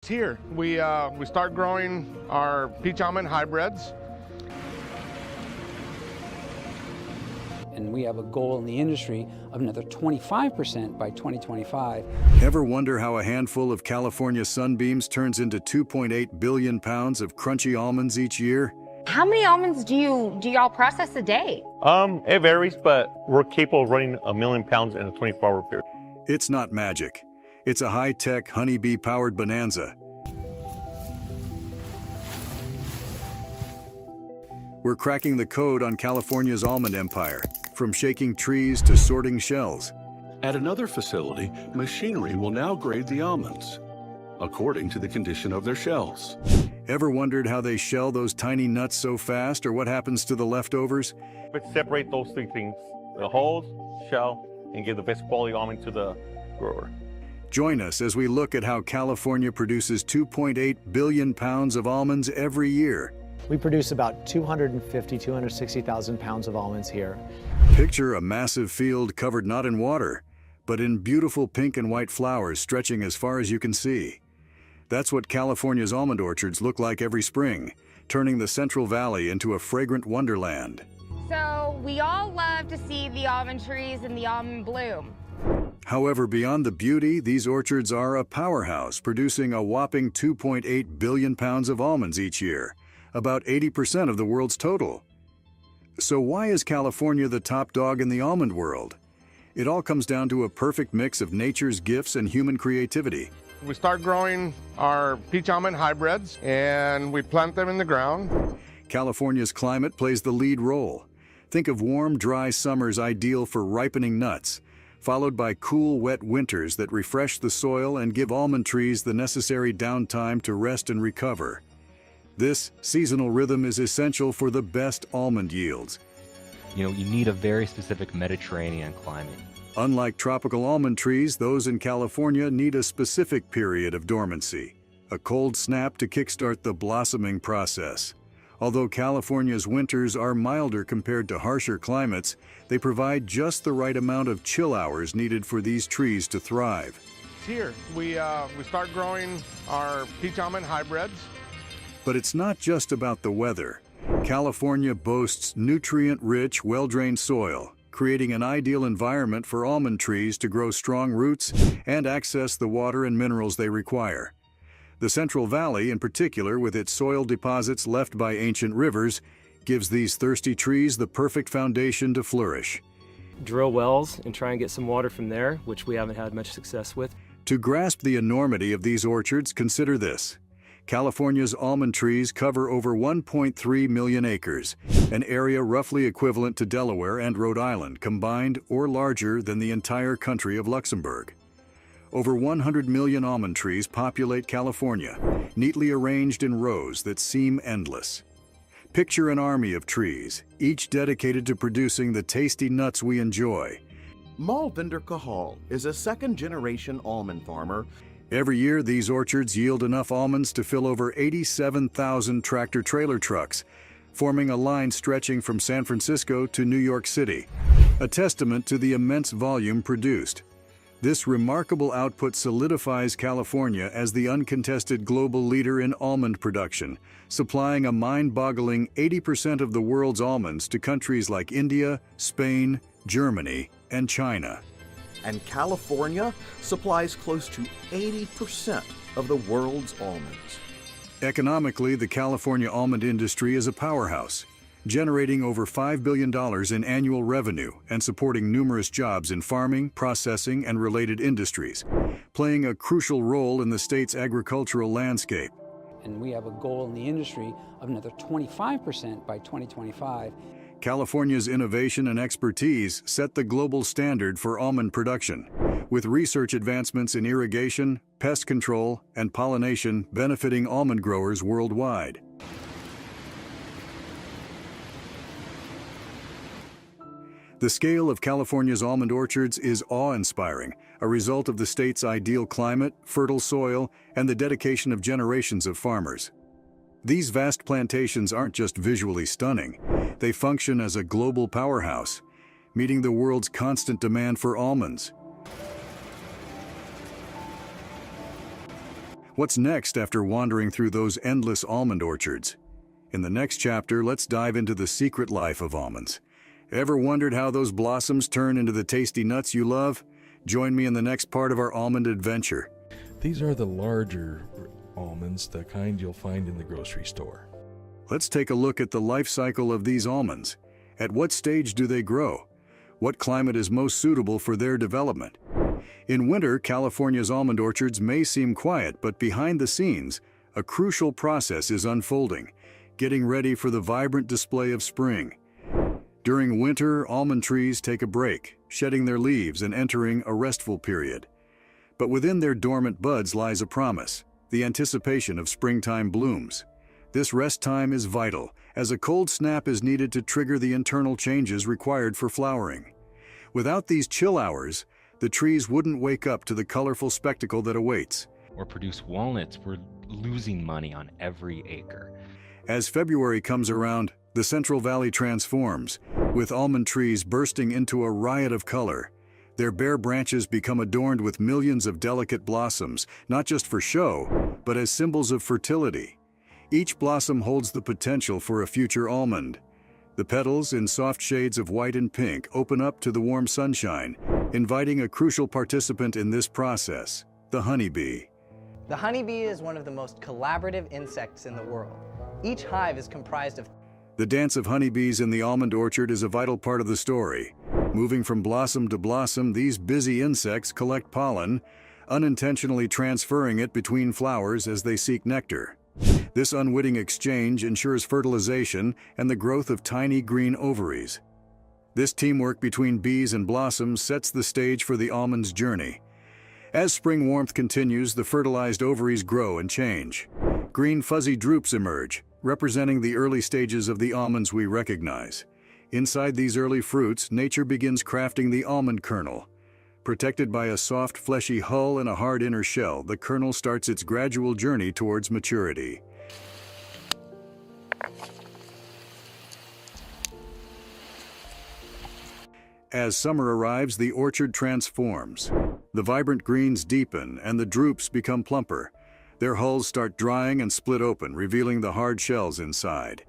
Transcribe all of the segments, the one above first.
here. We start growing our peach almond hybrids. And we have a goal in the industry of another 25% by 2025. Ever wonder how a handful of California sunbeams turns into 2.8 billion pounds of crunchy almonds each year? How many almonds do y'all process a day? It varies, but we're capable of running 1 million pounds in a 24-hour period. It's not magic. It's a high-tech, honeybee-powered bonanza. We're cracking the code on California's almond empire, from shaking trees to sorting shells. At another facility, machinery will now grade the almonds, according to the condition of their shells. Ever wondered how they shell those tiny nuts so fast, or what happens to the leftovers? But separate those three things, the hulls, shell, and give the best quality almond to the grower. Join us as we look at how California produces 2.8 billion pounds of almonds every year. We produce about 260,000 pounds of almonds here. Picture a massive field covered not in water, but in beautiful pink and white flowers stretching as far as you can see. That's what California's almond orchards look like every spring, turning the Central Valley into a fragrant wonderland. So we all love to see the almond trees and the almond bloom. However, beyond the beauty, these orchards are a powerhouse, producing a whopping 2.8 billion pounds of almonds each year, about 80% of the world's total. So why is California the top dog in the almond world? It all comes down to a perfect mix of nature's gifts and human creativity. We start growing our peach almond hybrids and we plant them in the ground. California's climate plays the lead role. Think of warm, dry summers ideal for ripening nuts, followed by cool, wet winters that refresh the soil and give almond trees the necessary downtime to rest and recover. This seasonal rhythm is essential for the best almond yields. You need a very specific Mediterranean climate. Unlike tropical almond trees, those in California need a specific period of dormancy, a cold snap to kickstart the blossoming process. Although California's winters are milder compared to harsher climates, they provide just the right amount of chill hours needed for these trees to thrive. Here, we start growing our peach almond hybrids. But it's not just about the weather. California boasts nutrient-rich, well-drained soil, creating an ideal environment for almond trees to grow strong roots and access the water and minerals they require. The Central Valley, in particular, with its soil deposits left by ancient rivers, gives these thirsty trees the perfect foundation to flourish. Drill wells and try and get some water from there, which we haven't had much success with. To grasp the enormity of these orchards, consider this. California's almond trees cover over 1.3 million acres, an area roughly equivalent to Delaware and Rhode Island combined or larger than the entire country of Luxembourg. Over 100 million almond trees populate California, neatly arranged in rows that seem endless. Picture an army of trees, each dedicated to producing the tasty nuts we enjoy. Malvinder Cajal is a second-generation almond farmer. Every year, these orchards yield enough almonds to fill over 87,000 tractor-trailer trucks, forming a line stretching from San Francisco to New York City, a testament to the immense volume produced. This remarkable output solidifies California as the uncontested global leader in almond production, supplying a mind-boggling 80% of the world's almonds to countries like India, Spain, Germany, and China. And California supplies close to 80% of the world's almonds. Economically, the California almond industry is a powerhouse, generating over $5 billion in annual revenue and supporting numerous jobs in farming, processing, and related industries, playing a crucial role in the state's agricultural landscape. And we have a goal in the industry of another 25% by 2025. California's innovation and expertise set the global standard for almond production, with research advancements in irrigation, pest control, and pollination benefiting almond growers worldwide. The scale of California's almond orchards is awe-inspiring, a result of the state's ideal climate, fertile soil, and the dedication of generations of farmers. These vast plantations aren't just visually stunning, they function as a global powerhouse, meeting the world's constant demand for almonds. What's next after wandering through those endless almond orchards? In the next chapter, let's dive into the secret life of almonds. Ever wondered how those blossoms turn into the tasty nuts you love? Join me in the next part of our almond adventure. These are the larger almonds, the kind you'll find in the grocery store. Let's take a look at the life cycle of these almonds. At what stage do they grow? What climate is most suitable for their development? In winter, California's almond orchards may seem quiet, but behind the scenes, a crucial process is unfolding, getting ready for the vibrant display of spring. During winter, almond trees take a break, shedding their leaves and entering a restful period. But within their dormant buds lies a promise, the anticipation of springtime blooms. This rest time is vital, as a cold snap is needed to trigger the internal changes required for flowering. Without these chill hours, the trees wouldn't wake up to the colorful spectacle that awaits. Or produce walnuts, we're losing money on every acre. As February comes around, the Central Valley transforms, with almond trees bursting into a riot of color. Their bare branches become adorned with millions of delicate blossoms, not just for show, but as symbols of fertility. Each blossom holds the potential for a future almond. The petals, in soft shades of white and pink, open up to the warm sunshine, inviting a crucial participant in this process, the honeybee. The honeybee is one of the most collaborative insects in the world. Each hive is comprised of... The dance of honeybees in the almond orchard is a vital part of the story. Moving from blossom to blossom, these busy insects collect pollen, unintentionally transferring it between flowers as they seek nectar. This unwitting exchange ensures fertilization and the growth of tiny green ovaries. This teamwork between bees and blossoms sets the stage for the almond's journey. As spring warmth continues, the fertilized ovaries grow and change. Green fuzzy drupes emerge, representing the early stages of the almonds we recognize. Inside these early fruits, nature begins crafting the almond kernel. Protected by a soft, fleshy hull and a hard inner shell, the kernel starts its gradual journey towards maturity. As summer arrives, the orchard transforms. The vibrant greens deepen and the drupes become plumper. Their hulls start drying and split open, revealing the hard shells inside.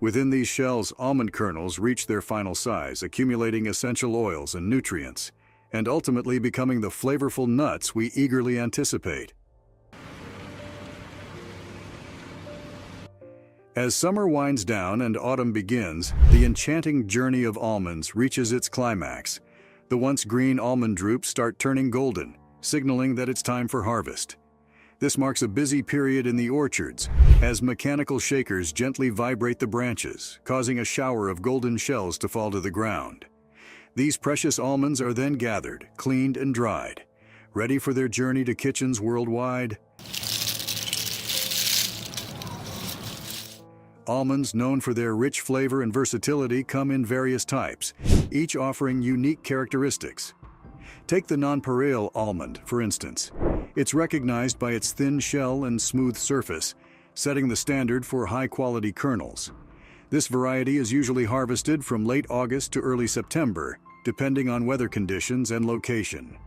Within these shells, almond kernels reach their final size, accumulating essential oils and nutrients, and ultimately becoming the flavorful nuts we eagerly anticipate. As summer winds down and autumn begins, the enchanting journey of almonds reaches its climax. The once green almond drupes start turning golden, signaling that it's time for harvest. This marks a busy period in the orchards, as mechanical shakers gently vibrate the branches, causing a shower of golden shells to fall to the ground. These precious almonds are then gathered, cleaned and dried, ready for their journey to kitchens worldwide. Almonds, known for their rich flavor and versatility, come in various types, each offering unique characteristics. Take the nonpareil almond, for instance. It's recognized by its thin shell and smooth surface, setting the standard for high-quality kernels. This variety is usually harvested from late August to early September, depending on weather conditions and location.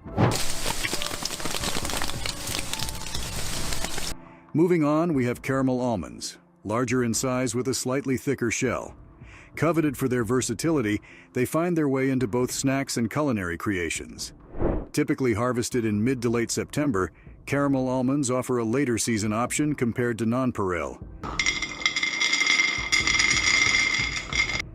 Moving on, we have caramel almonds, larger in size with a slightly thicker shell. Coveted for their versatility, they find their way into both snacks and culinary creations. Typically harvested in mid to late September, caramel almonds offer a later season option compared to nonpareil.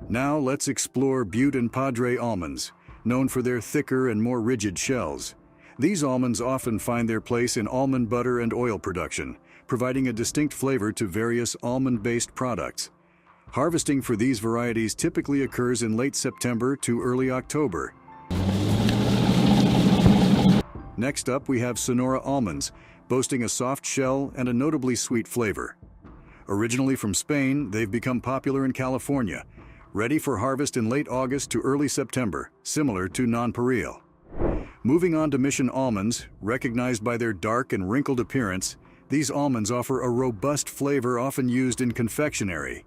Now let's explore Butte and Padre almonds, known for their thicker and more rigid shells. These almonds often find their place in almond butter and oil production, providing a distinct flavor to various almond-based products. Harvesting for these varieties typically occurs in late September to early October. Next up, we have Sonora almonds, boasting a soft shell and a notably sweet flavor. Originally from Spain, they've become popular in California, ready for harvest in late August to early September, similar to nonpareil. Moving on to Mission almonds, recognized by their dark and wrinkled appearance, these almonds offer a robust flavor often used in confectionery.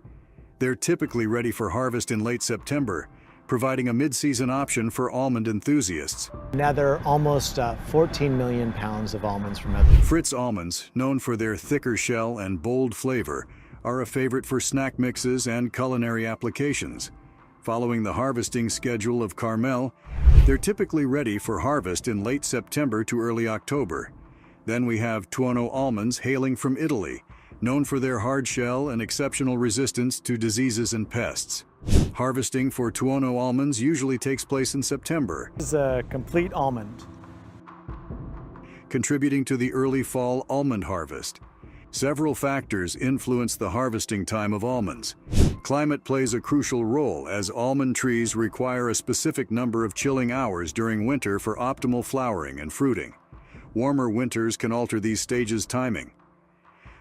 They're typically ready for harvest in late September, providing a mid-season option for almond enthusiasts. Another almost 14 million pounds of almonds from Fritz almonds, known for their thicker shell and bold flavor, are a favorite for snack mixes and culinary applications. Following the harvesting schedule of Carmel, they're typically ready for harvest in late September to early October. Then we have Tuono almonds hailing from Italy, known for their hard shell and exceptional resistance to diseases and pests. Harvesting for Tuono almonds usually takes place in September. This is a complete almond. Contributing to the early fall almond harvest. Several factors influence the harvesting time of almonds. Climate plays a crucial role as almond trees require a specific number of chilling hours during winter for optimal flowering and fruiting. Warmer winters can alter these stages' timing.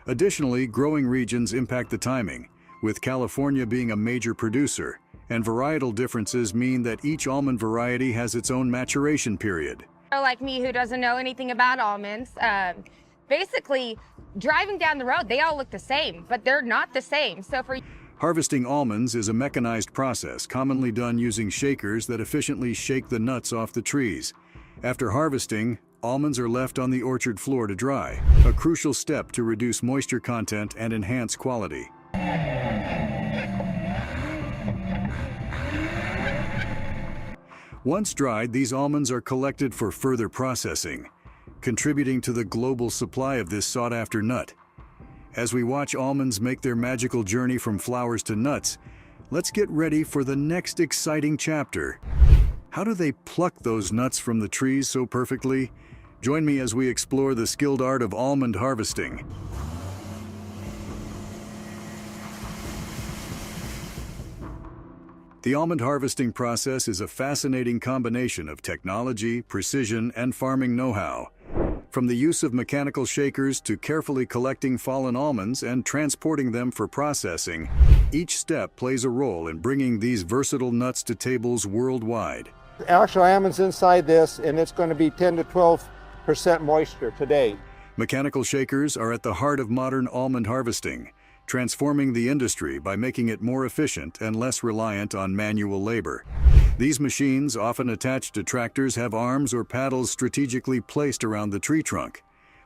Additionally, growing regions impact the timing, with California being a major producer, and varietal differences mean that each almond variety has its own maturation period. Like me, who doesn't know anything about almonds, basically driving down the road, they all look the same, but they're not the same. So for Harvesting almonds is a mechanized process commonly done using shakers that efficiently shake the nuts off the trees. After harvesting, almonds are left on the orchard floor to dry, a crucial step to reduce moisture content and enhance quality. Once dried, these almonds are collected for further processing, contributing to the global supply of this sought-after nut. As we watch almonds make their magical journey from flowers to nuts, let's get ready for the next exciting chapter. How do they pluck those nuts from the trees so perfectly? Join me as we explore the skilled art of almond harvesting. The almond harvesting process is a fascinating combination of technology, precision, and farming know-how. From the use of mechanical shakers to carefully collecting fallen almonds and transporting them for processing, each step plays a role in bringing these versatile nuts to tables worldwide. Actual almonds inside this, and it's going to be 10 to 12% moisture today. Mechanical shakers are at the heart of modern almond harvesting, transforming the industry by making it more efficient and less reliant on manual labor. These machines, often attached to tractors, have arms or paddles strategically placed around the tree trunk.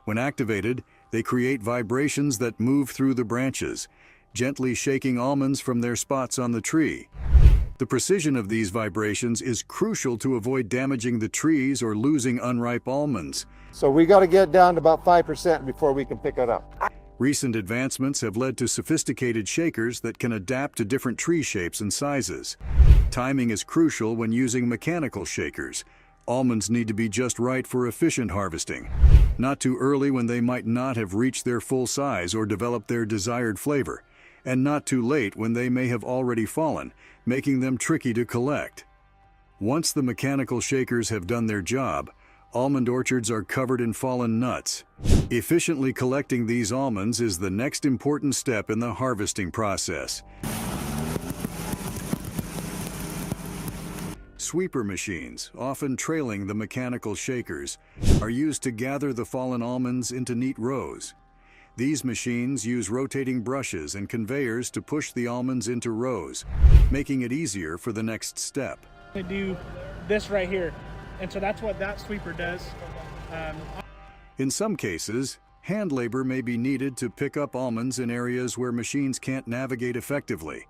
When activated, they create vibrations that move through the branches, gently shaking almonds from their spots on the tree. The precision of these vibrations is crucial to avoid damaging the trees or losing unripe almonds. So we got to get down to about 5% before we can pick it up. Recent advancements have led to sophisticated shakers that can adapt to different tree shapes and sizes. Timing is crucial when using mechanical shakers. Almonds need to be just right for efficient harvesting, not too early when they might not have reached their full size or developed their desired flavor, and not too late when they may have already fallen, making them tricky to collect. Once the mechanical shakers have done their job, almond orchards are covered in fallen nuts. Efficiently collecting these almonds is the next important step in the harvesting process. Sweeper machines, often trailing the mechanical shakers, are used to gather the fallen almonds into neat rows. These machines use rotating brushes and conveyors to push the almonds into rows, making it easier for the next step. They do this right here, and so that's what that sweeper does. In some cases, hand labor may be needed to pick up almonds in areas where machines can't navigate effectively,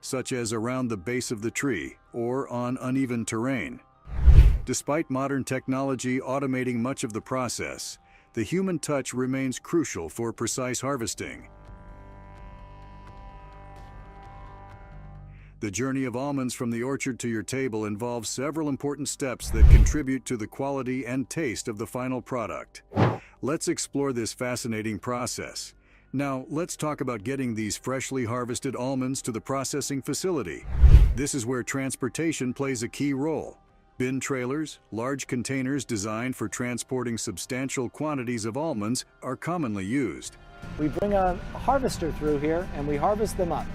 such as around the base of the tree or on uneven terrain. Despite modern technology automating much of the process, the human touch remains crucial for precise harvesting. The journey of almonds from the orchard to your table involves several important steps that contribute to the quality and taste of the final product. Let's explore this fascinating process. Now, let's talk about getting these freshly harvested almonds to the processing facility. This is where transportation plays a key role. Bin trailers, large containers designed for transporting substantial quantities of almonds, are commonly used. We bring a harvester through here and we harvest them up.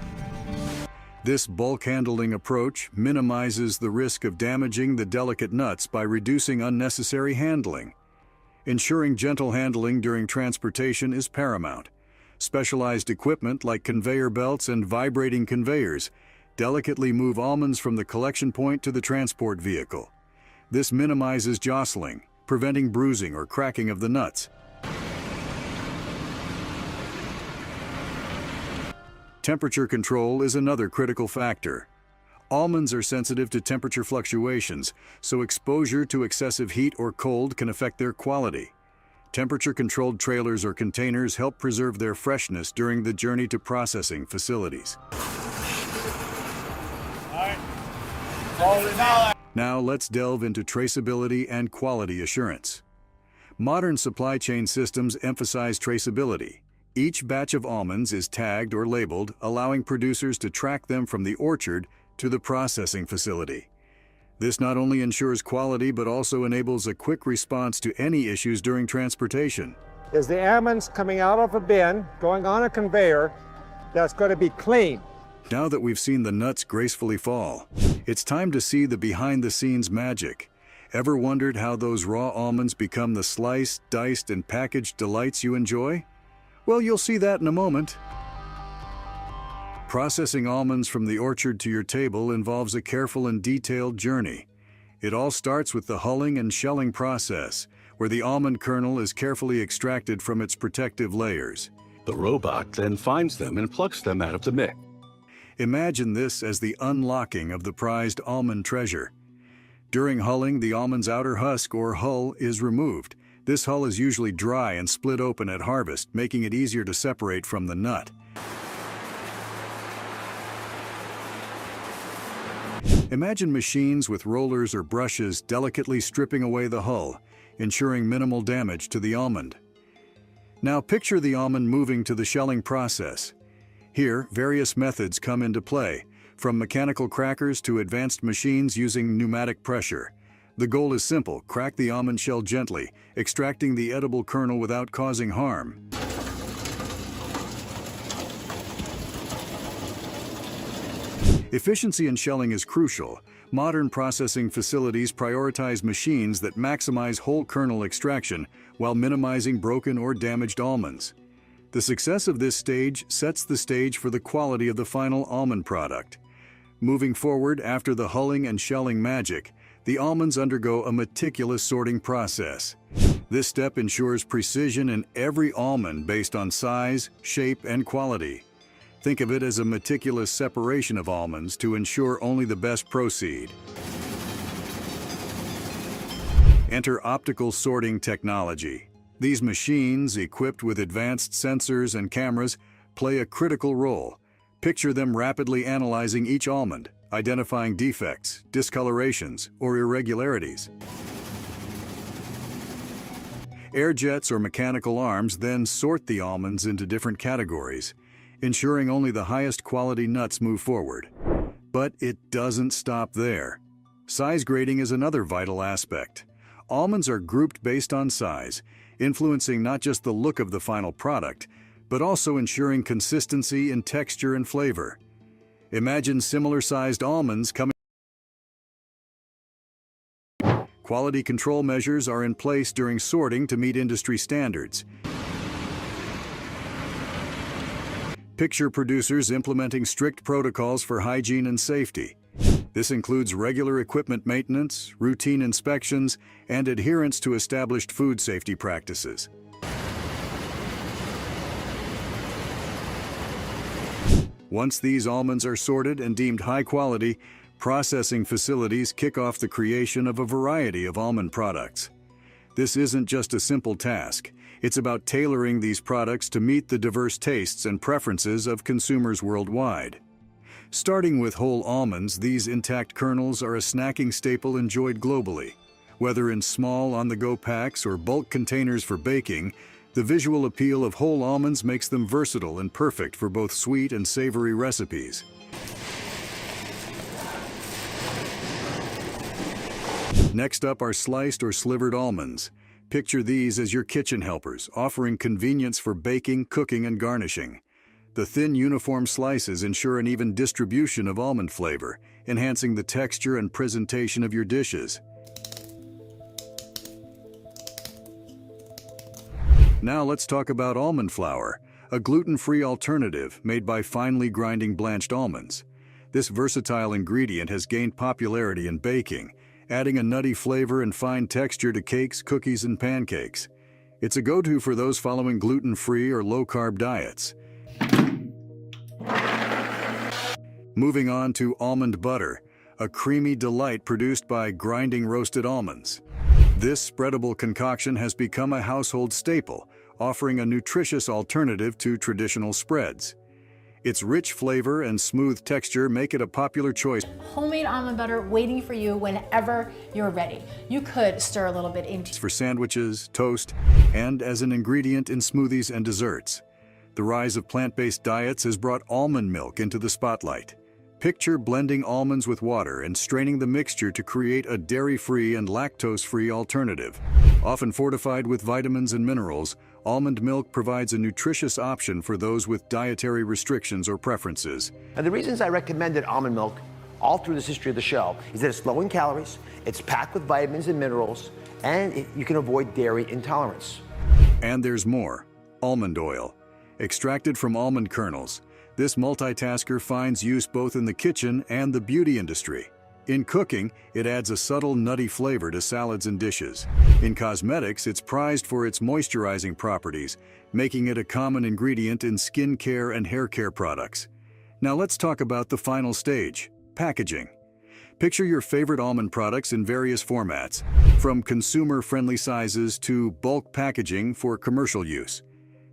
This bulk handling approach minimizes the risk of damaging the delicate nuts by reducing unnecessary handling. Ensuring gentle handling during transportation is paramount. Specialized equipment like conveyor belts and vibrating conveyors delicately move almonds from the collection point to the transport vehicle. This minimizes jostling, preventing bruising or cracking of the nuts. Temperature control is another critical factor. Almonds are sensitive to temperature fluctuations, so exposure to excessive heat or cold can affect their quality. Temperature-controlled trailers or containers help preserve their freshness during the journey to processing facilities. Now let's delve into traceability and quality assurance. Modern supply chain systems emphasize traceability. Each batch of almonds is tagged or labeled, allowing producers to track them from the orchard to the processing facility. This not only ensures quality but also enables a quick response to any issues during transportation. Is the almonds coming out of a bin, going on a conveyor that's going to be clean. Now that we've seen the nuts gracefully fall, it's time to see the behind-the-scenes magic. Ever wondered how those raw almonds become the sliced, diced, and packaged delights you enjoy? Well, you'll see that in a moment. Processing almonds from the orchard to your table involves a careful and detailed journey. It all starts with the hulling and shelling process, where the almond kernel is carefully extracted from its protective layers. The robot then finds them and plucks them out of the mix. Imagine this as the unlocking of the prized almond treasure. During hulling, the almond's outer husk or hull is removed. This hull is usually dry and split open at harvest, making it easier to separate from the nut. Imagine machines with rollers or brushes delicately stripping away the hull, ensuring minimal damage to the almond. Now picture the almond moving to the shelling process. Here, various methods come into play, from mechanical crackers to advanced machines using pneumatic pressure. The goal is simple: crack the almond shell gently, extracting the edible kernel without causing harm. Efficiency in shelling is crucial. Modern processing facilities prioritize machines that maximize whole kernel extraction while minimizing broken or damaged almonds. The success of this stage sets the stage for the quality of the final almond product. Moving forward, after the hulling and shelling magic, the almonds undergo a meticulous sorting process. This step ensures precision in every almond based on size, shape, and quality. Think of it as a meticulous separation of almonds to ensure only the best proceed. Enter optical sorting technology. These machines, equipped with advanced sensors and cameras, play a critical role. Picture them rapidly analyzing each almond, identifying defects, discolorations, or irregularities. Air jets or mechanical arms then sort the almonds into different categories, ensuring only the highest quality nuts move forward. But it doesn't stop there. Size grading is another vital aspect. Almonds are grouped based on size, influencing not just the look of the final product, but also ensuring consistency in texture and flavor. Imagine similar-sized almonds coming. Quality control measures are in place during sorting to meet industry standards. Picture producers implementing strict protocols for hygiene and safety. This includes regular equipment maintenance, routine inspections, and adherence to established food safety practices. Once these almonds are sorted and deemed high quality, processing facilities kick off the creation of a variety of almond products. This isn't just a simple task. It's about tailoring these products to meet the diverse tastes and preferences of consumers worldwide. Starting with whole almonds, these intact kernels are a snacking staple enjoyed globally. Whether in small on-the-go packs or bulk containers for baking, the visual appeal of whole almonds makes them versatile and perfect for both sweet and savory recipes. Next up are sliced or slivered almonds. Picture these as your kitchen helpers, offering convenience for baking, cooking, and garnishing. The thin, uniform slices ensure an even distribution of almond flavor, enhancing the texture and presentation of your dishes. Now let's talk about almond flour, a gluten-free alternative made by finely grinding blanched almonds. This versatile ingredient has gained popularity in baking, adding a nutty flavor and fine texture to cakes, cookies, and pancakes. It's a go-to for those following gluten-free or low-carb diets. Moving on to almond butter, a creamy delight produced by grinding roasted almonds. This spreadable concoction has become a household staple, offering a nutritious alternative to traditional spreads. Its rich flavor and smooth texture make it a popular choice. Homemade almond butter waiting for you whenever you're ready. You could stir a little bit into for sandwiches, toast, and as an ingredient in smoothies and desserts. The rise of plant-based diets has brought almond milk into the spotlight. Picture blending almonds with water and straining the mixture to create a dairy-free and lactose-free alternative. Often fortified with vitamins and minerals, almond milk provides a nutritious option for those with dietary restrictions or preferences. And the reasons I recommended almond milk all through this history of the show is that it's low in calories, it's packed with vitamins and minerals, and you can avoid dairy intolerance. And there's more. Almond oil. Extracted from almond kernels, this multitasker finds use both in the kitchen and the beauty industry. In cooking, it adds a subtle nutty flavor to salads and dishes. In cosmetics, it's prized for its moisturizing properties, making it a common ingredient in skin care and hair care products. Now let's talk about the final stage, packaging. Picture your favorite almond products in various formats, from consumer-friendly sizes to bulk packaging for commercial use.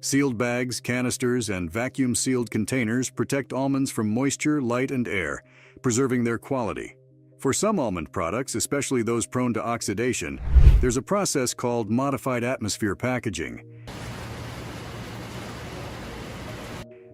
Sealed bags, canisters, and vacuum-sealed containers protect almonds from moisture, light, and air, preserving their quality. For some almond products, especially those prone to oxidation, there's a process called modified atmosphere packaging.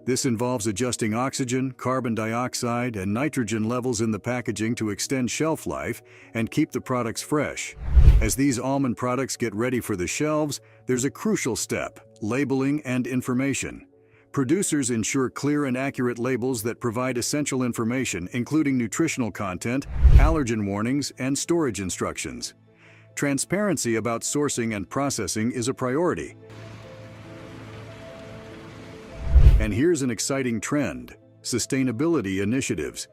This involves adjusting oxygen, carbon dioxide, and nitrogen levels in the packaging to extend shelf life and keep the products fresh. As these almond products get ready for the shelves, there's a crucial step: labeling and information. Producers ensure clear and accurate labels that provide essential information, including nutritional content, allergen warnings, and storage instructions. Transparency about sourcing and processing is a priority. And here's an exciting trend: sustainability initiatives.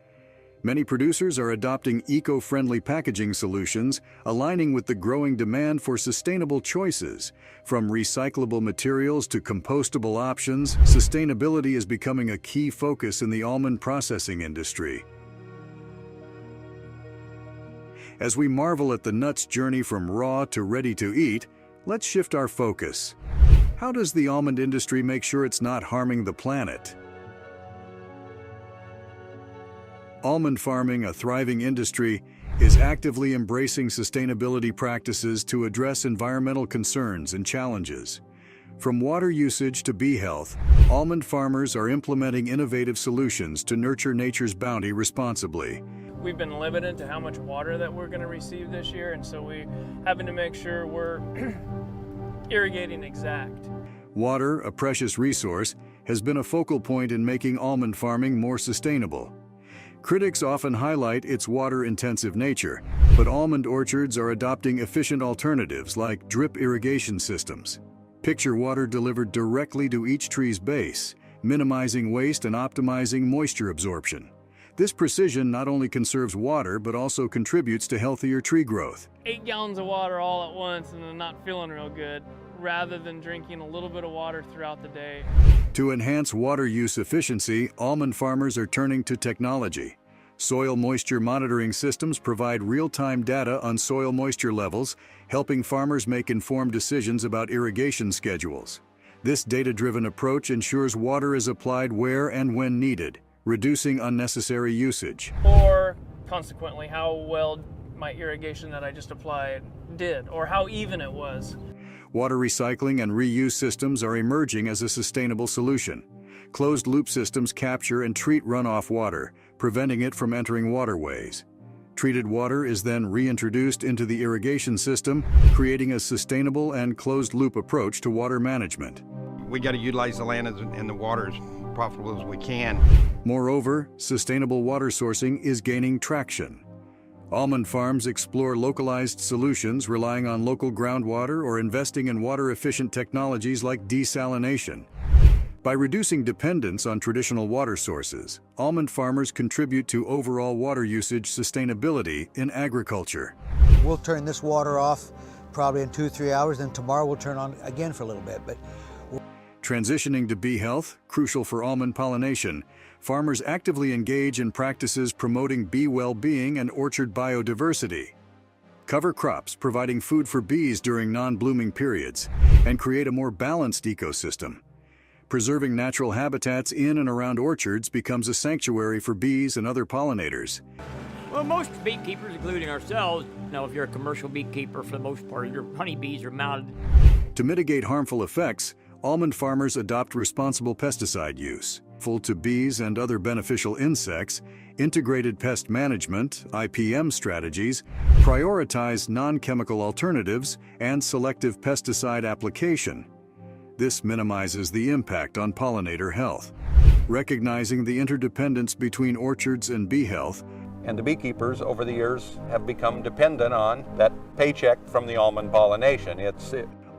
Many producers are adopting eco-friendly packaging solutions, aligning with the growing demand for sustainable choices. From recyclable materials to compostable options, sustainability is becoming a key focus in the almond processing industry. As we marvel at the nut's journey from raw to ready to eat, let's shift our focus. How does the almond industry make sure it's not harming the planet? Almond farming, a thriving industry, is actively embracing sustainability practices to address environmental concerns and challenges. From water usage to bee health, almond farmers are implementing innovative solutions to nurture nature's bounty responsibly. We've been limited to how much water that we're going to receive this year, and so we're having to make sure we're irrigating exact. Water, a precious resource, has been a focal point in making almond farming more sustainable. Critics often highlight its water-intensive nature, but almond orchards are adopting efficient alternatives like drip irrigation systems. Picture water delivered directly to each tree's base, minimizing waste and optimizing moisture absorption. This precision not only conserves water, but also contributes to healthier tree growth. 8 gallons of water all at once and then not feeling real good, rather than drinking a little bit of water throughout the day. To enhance water use efficiency, almond farmers are turning to technology. Soil moisture monitoring systems provide real-time data on soil moisture levels, helping farmers make informed decisions about irrigation schedules. This data-driven approach ensures water is applied where and when needed, reducing unnecessary usage. Or, consequently, how well my irrigation that I just applied did, or how even it was. Water recycling and reuse systems are emerging as a sustainable solution. Closed-loop systems capture and treat runoff water, preventing it from entering waterways. Treated water is then reintroduced into the irrigation system, creating a sustainable and closed-loop approach to water management. We got to utilize the land and the water as profitable as we can. Moreover, sustainable water sourcing is gaining traction. Almond farms explore localized solutions relying on local groundwater or investing in water-efficient technologies like desalination. By reducing dependence on traditional water sources, almond farmers contribute to overall water usage sustainability in agriculture. We'll turn this water off probably in 2-3 hours, then tomorrow we'll turn on again for a little bit. Transitioning to bee health, crucial for almond pollination, farmers actively engage in practices promoting bee well-being and orchard biodiversity. Cover crops providing food for bees during non-blooming periods, and create a more balanced ecosystem. Preserving natural habitats in and around orchards becomes a sanctuary for bees and other pollinators. Well, most beekeepers, including ourselves, now if you're a commercial beekeeper, for the most part, your honeybees are mounted. To mitigate harmful effects, almond farmers adopt responsible pesticide use. Full to bees and other beneficial insects, integrated pest management, IPM strategies, prioritize non-chemical alternatives, and selective pesticide application. This minimizes the impact on pollinator health. Recognizing the interdependence between orchards and bee health, and the beekeepers over the years have become dependent on that paycheck from the almond pollination.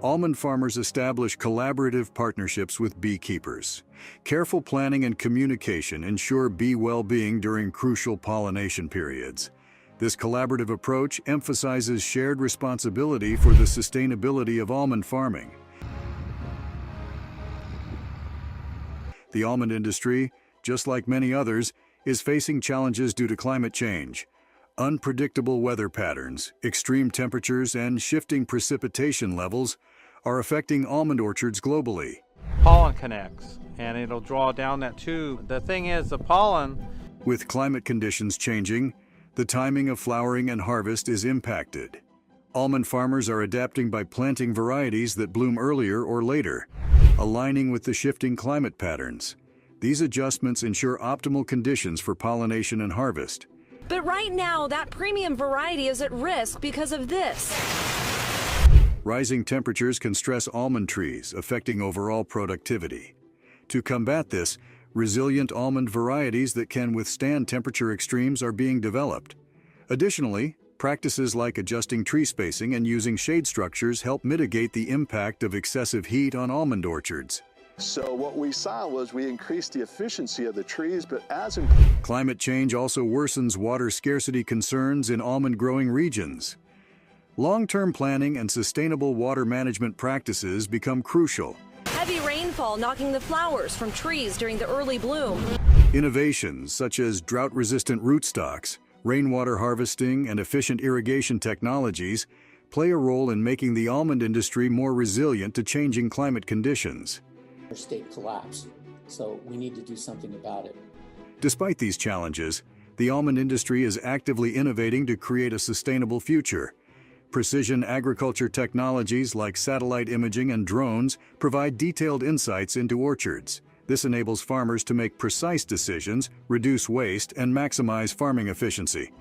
Almond farmers establish collaborative partnerships with beekeepers. Careful planning and communication ensure bee well-being during crucial pollination periods. This collaborative approach emphasizes shared responsibility for the sustainability of almond farming. The almond industry, just like many others, is facing challenges due to climate change. Unpredictable weather patterns, extreme temperatures, and shifting precipitation levels are affecting almond orchards globally. Pollen connects, and it'll draw down that tube. The thing is, the pollen... With climate conditions changing, the timing of flowering and harvest is impacted. Almond farmers are adapting by planting varieties that bloom earlier or later, aligning with the shifting climate patterns. These adjustments ensure optimal conditions for pollination and harvest. But right now, that premium variety is at risk because of this. Rising temperatures can stress almond trees, affecting overall productivity. To combat this, resilient almond varieties that can withstand temperature extremes are being developed. Additionally, practices like adjusting tree spacing and using shade structures help mitigate the impact of excessive heat on almond orchards. So what we saw was we increased the efficiency of the trees, but Climate change also worsens water scarcity concerns in almond growing regions. Long-term planning and sustainable water management practices become crucial. Heavy rainfall knocking the flowers from trees during the early bloom. Innovations such as drought-resistant rootstocks, rainwater harvesting, and efficient irrigation technologies play a role in making the almond industry more resilient to changing climate conditions. Our state collapsed, so we need to do something about it. Despite these challenges, the almond industry is actively innovating to create a sustainable future. Precision agriculture technologies like satellite imaging and drones provide detailed insights into orchards. This enables farmers to make precise decisions, reduce waste, and maximize farming efficiency.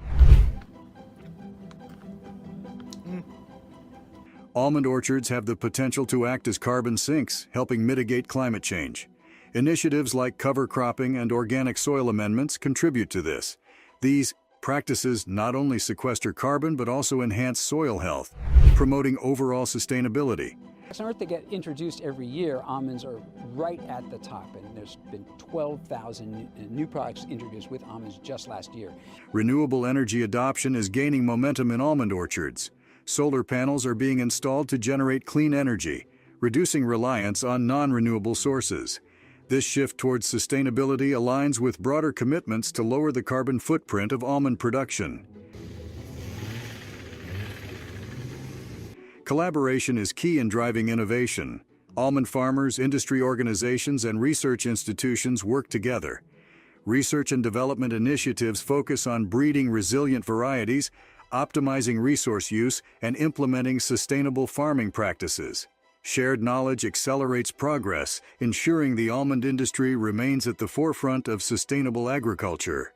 Almond orchards have the potential to act as carbon sinks, helping mitigate climate change. Initiatives like cover cropping and organic soil amendments contribute to this. These practices not only sequester carbon but also enhance soil health, promoting overall sustainability. Aren't they get introduced every year? Almonds are right at the top, and there's been 12,000 new products introduced with almonds just last year. Renewable energy adoption is gaining momentum in almond orchards. Solar panels are being installed to generate clean energy, reducing reliance on non-renewable sources. This shift towards sustainability aligns with broader commitments to lower the carbon footprint of almond production. Collaboration is key in driving innovation. Almond farmers, industry organizations, and research institutions work together. Research and development initiatives focus on breeding resilient varieties, optimizing resource use, and implementing sustainable farming practices. Shared knowledge accelerates progress, ensuring the almond industry remains at the forefront of sustainable agriculture.